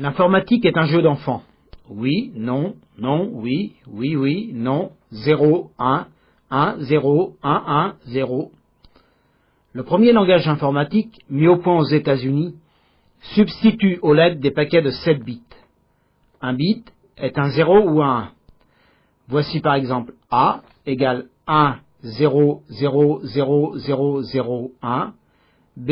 L'informatique est un jeu d'enfant. Oui, non, non, oui, oui, oui, non, 0, 1, 1, 0, 1, 1, 0. Le premier langage informatique, mis au point aux États-Unis, substitue aux lettres des paquets de 7 bits. Un bit est un 0 ou un 1. Voici par exemple A égale 1, 0, 0, 0, 0, 0, 1. B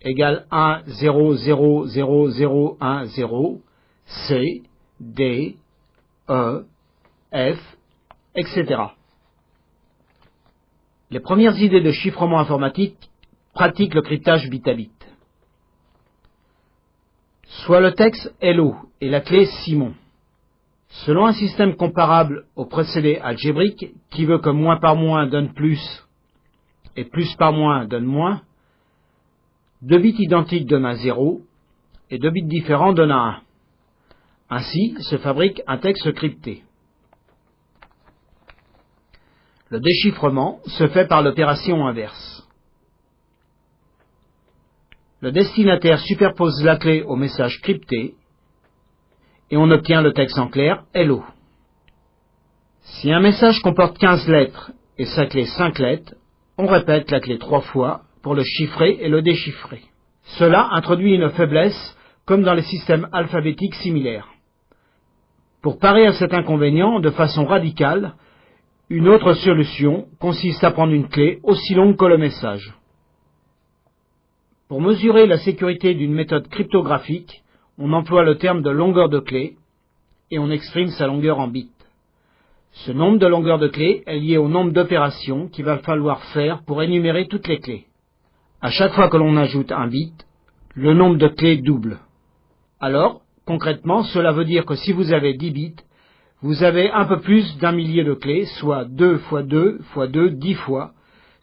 égale 1, 0, 0, 0, 0, 1, 0. C, D, E, F, etc. Les premières idées de chiffrement informatique pratiquent le cryptage bit à bit. Soit le texte Hello et la clé Simon. Selon un système comparable au procédé algébrique qui veut que moins par moins donne plus et plus par moins donne moins, deux bits identiques donnent un 0 et deux bits différents donnent un 1. Ainsi se fabrique un texte crypté. Le déchiffrement se fait par l'opération inverse. Le destinataire superpose la clé au message crypté et on obtient le texte en clair Hello. Si un message comporte 15 lettres et sa clé 5 lettres, on répète la clé 3 fois pour le chiffrer et le déchiffrer. Cela introduit une faiblesse comme dans les systèmes alphabétiques similaires. Pour parer à cet inconvénient de façon radicale, une autre solution consiste à prendre une clé aussi longue que le message. Pour mesurer la sécurité d'une méthode cryptographique, on emploie le terme de longueur de clé et on exprime sa longueur en bits. Ce nombre de longueurs de clé est lié au nombre d'opérations qu'il va falloir faire pour énumérer toutes les clés. À chaque fois que l'on ajoute un bit, le nombre de clés double. Alors, concrètement, cela veut dire que si vous avez 10 bits, vous avez un peu plus d'un millier de clés, soit 2 fois 2 fois 2, 10 fois,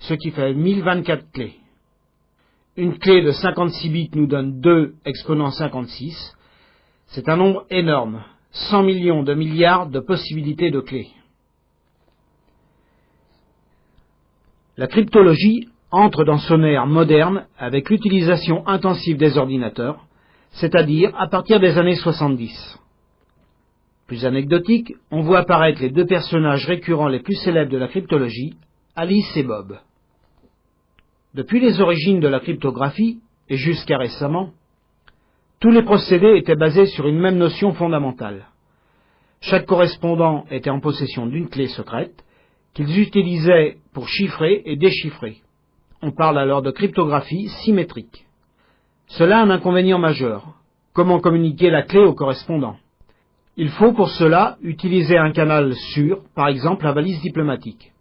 ce qui fait 1024 clés. Une clé de 56 bits nous donne 2 exponent 56. C'est un nombre énorme, 100 millions de milliards de possibilités de clés. La cryptologie entre dans son ère moderne avec l'utilisation intensive des ordinateurs, c'est-à-dire à partir des années 70. Plus anecdotique, on voit apparaître les deux personnages récurrents les plus célèbres de la cryptologie, Alice et Bob. Depuis les origines de la cryptographie, et jusqu'à récemment, tous les procédés étaient basés sur une même notion fondamentale. Chaque correspondant était en possession d'une clé secrète qu'ils utilisaient pour chiffrer et déchiffrer. On parle alors de cryptographie symétrique. Cela a un inconvénient majeur. Comment communiquer la clé au correspondant? Il faut pour cela utiliser un canal sûr, par exemple la valise diplomatique.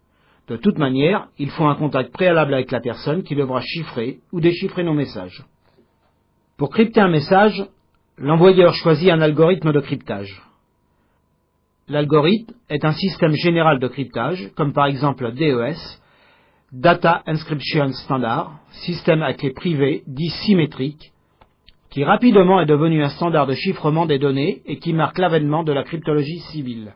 De toute manière, il faut un contact préalable avec la personne qui devra chiffrer ou déchiffrer nos messages. Pour crypter un message, l'envoyeur choisit un algorithme de cryptage. L'algorithme est un système général de cryptage, comme par exemple DES, Data Encryption Standard, système à clé privée dit symétrique, qui rapidement est devenu un standard de chiffrement des données et qui marque l'avènement de la cryptologie civile.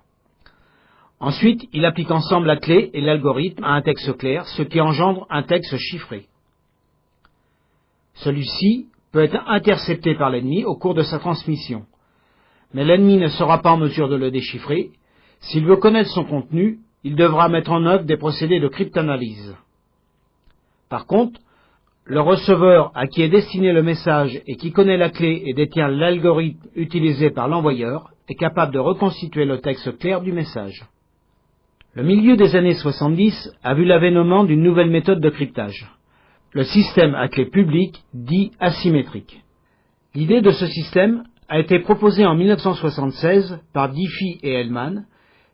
Ensuite, il applique ensemble la clé et l'algorithme à un texte clair, ce qui engendre un texte chiffré. Celui-ci peut être intercepté par l'ennemi au cours de sa transmission, mais l'ennemi ne sera pas en mesure de le déchiffrer. S'il veut connaître son contenu, il devra mettre en œuvre des procédés de cryptanalyse. Par contre, le receveur à qui est destiné le message et qui connaît la clé et détient l'algorithme utilisé par l'envoyeur est capable de reconstituer le texte clair du message. Le milieu des années 70 a vu l'avènement d'une nouvelle méthode de cryptage, le système à clé publique dit asymétrique. L'idée de ce système a été proposée en 1976 par Diffie et Hellman,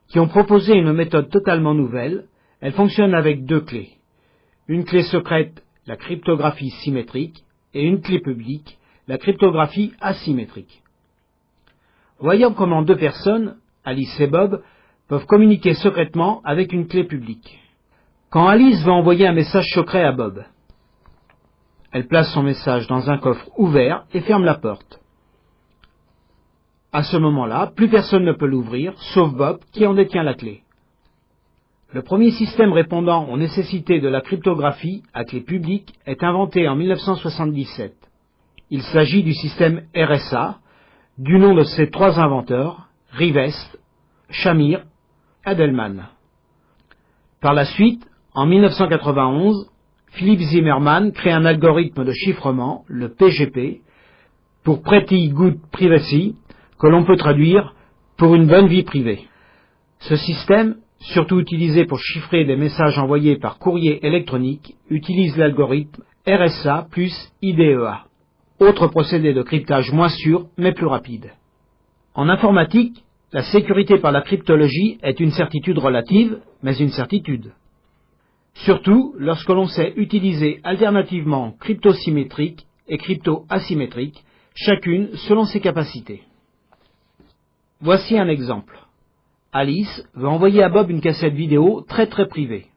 qui ont proposé une méthode totalement nouvelle. Elle fonctionne avec deux clés. Une clé secrète, la cryptographie symétrique, et une clé publique, la cryptographie asymétrique. Voyons comment deux personnes, Alice et Bob, peuvent communiquer secrètement avec une clé publique. Quand Alice va envoyer un message secret à Bob, elle place son message dans un coffre ouvert et ferme la porte. À ce moment-là, plus personne ne peut l'ouvrir, sauf Bob qui en détient la clé. Le premier système répondant aux nécessités de la cryptographie à clé publique est inventé en 1977. Il s'agit du système RSA, du nom de ses trois inventeurs, Rivest, Shamir, Edelman. Par la suite, en 1991, Philipp Zimmermann crée un algorithme de chiffrement, le PGP, pour Pretty Good Privacy, que l'on peut traduire pour une bonne vie privée. Ce système, surtout utilisé pour chiffrer des messages envoyés par courrier électronique, utilise l'algorithme RSA plus IDEA, autre procédé de cryptage moins sûr mais plus rapide. En informatique, la sécurité par la cryptologie est une certitude relative, mais une certitude. Surtout lorsque l'on sait utiliser alternativement crypto-symétrique et crypto-asymétrique, chacune selon ses capacités. Voici un exemple. Alice veut envoyer à Bob une cassette vidéo très privée.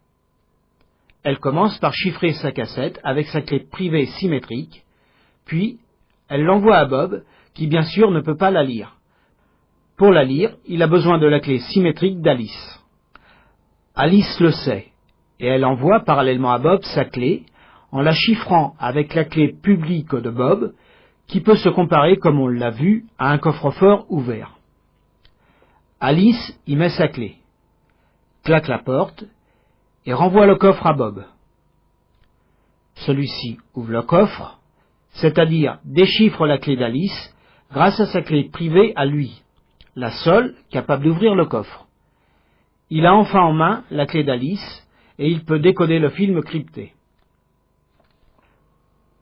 Elle commence par chiffrer sa cassette avec sa clé privée symétrique, puis elle l'envoie à Bob, qui bien sûr ne peut pas la lire. Pour la lire, il a besoin de la clé symétrique d'Alice. Alice le sait, et elle envoie parallèlement à Bob sa clé, en la chiffrant avec la clé publique de Bob, qui peut se comparer, comme on l'a vu, à un coffre-fort ouvert. Alice y met sa clé, claque la porte et renvoie le coffre à Bob. Celui-ci ouvre le coffre, c'est-à-dire déchiffre la clé d'Alice grâce à sa clé privée à lui, la seule capable d'ouvrir le coffre. Il a enfin en main la clé d'Alice et il peut décoder le film crypté.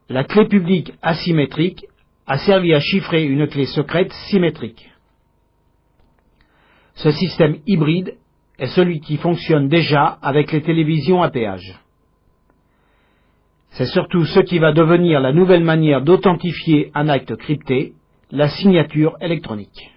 La clé publique asymétrique a servi à chiffrer une clé secrète symétrique. Ce système hybride est celui qui fonctionne déjà avec les télévisions à péage. C'est surtout ce qui va devenir la nouvelle manière d'authentifier un acte crypté, la signature électronique.